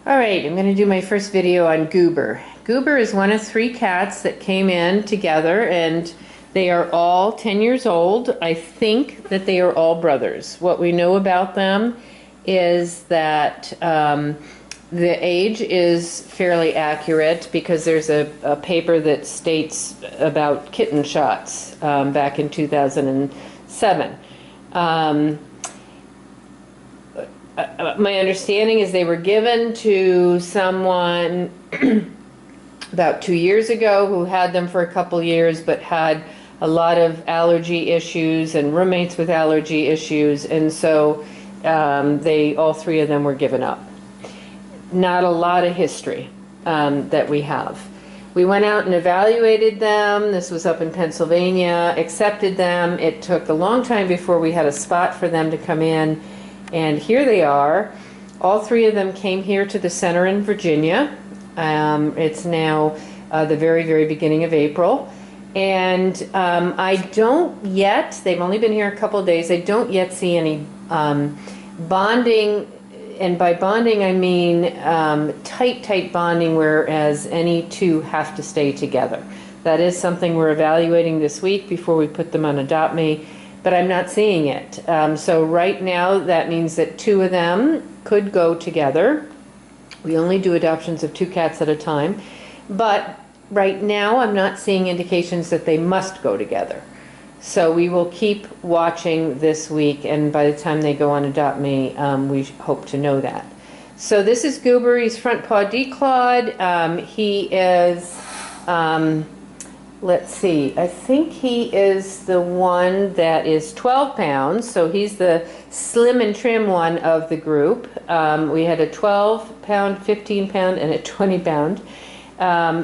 Alright, I'm going to do my first video on Goober. Goober is one of 3 cats that came in together, and they are all 10 years old. I think that they are all brothers. What we know about them is that the age is fairly accurate because there's a paper that states about kitten shots back in 2007. My understanding is they were given to someone about 2 years ago who had them for a couple years but had a lot of allergy issues and roommates with allergy issues, and so all 3 of them were given up. Not a lot of history that we have. We went out and evaluated them. This was up in Pennsylvania, accepted them. It took a long time before we had a spot for them to come in. And here they are. All 3 of them came here to the center in Virginia. It's now the very, very beginning of April. And I don't yet, they've only been here a couple of days, I don't yet see any bonding. And by bonding, I mean tight bonding, whereas any 2 have to stay together. That is something we're evaluating this week before we put them on Adopt Me. But I'm not seeing it. So right now that means that 2 of them could go together. We only do adoptions of 2 cats at a time. But right now I'm not seeing indications that they must go together. So we will keep watching this week, and by the time they go on Adopt Me, we hope to know that. So this is Goober. He's front paw declawed. He is... let's see, I think he is the one that is 12 pounds, so he's the slim and trim one of the group. We had a 12 pound, 15 pound, and a 20 pound.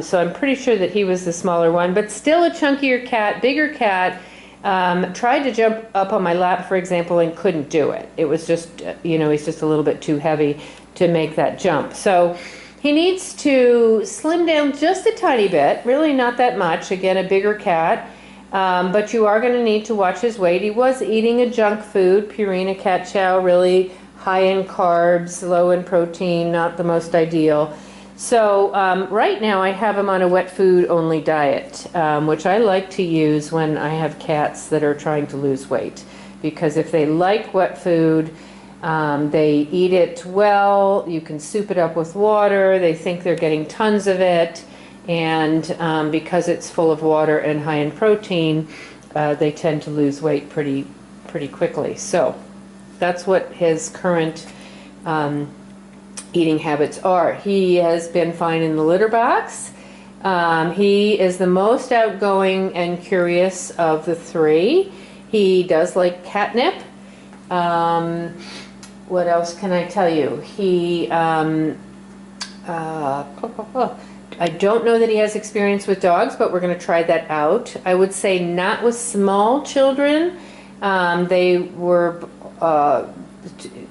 So I'm pretty sure that he was the smaller one, but still a chunkier cat, bigger cat. Tried to jump up on my lap, for example, and couldn't do it. It was just, he's just a little bit too heavy to make that jump. So he needs to slim down just a tiny bit, really not that much. Again, a bigger cat, but you are going to need to watch his weight. He was eating a junk food, Purina cat chow, really high in carbs, low in protein, not the most ideal. So right now I have him on a wet food only diet, which I like to use when I have cats that are trying to lose weight, because if they like wet food, they eat it well. You can soup it up with water. They think they're getting tons of it, and because it's full of water and high in protein, they tend to lose weight pretty quickly. So that's what his current eating habits are. He has been fine in the litter box. He is the most outgoing and curious of the 3. He does like catnip. What else can I tell you? He, I don't know that he has experience with dogs, but we're going to try that out. I would say not with small children. They were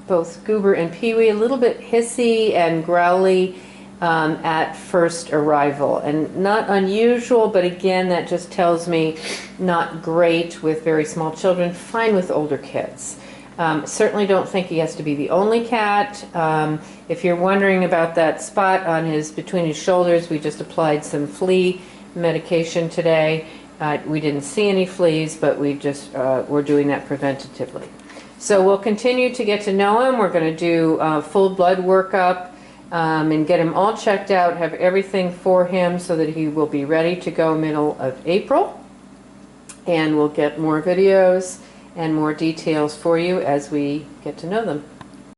both Goober and Pee-wee a little bit hissy and growly at first arrival, and not unusual, but again, that just tells me not great with very small children, fine with older kids. Certainly don't think he has to be the only cat. If you're wondering about that spot on between his shoulders, we just applied some flea medication today. We didn't see any fleas, but we're doing that preventatively. So we'll continue to get to know him. We're going to do a full blood workup and get him all checked out, have everything for him so that he will be ready to go middle of April. And we'll get more videos and more details for you as we get to know them.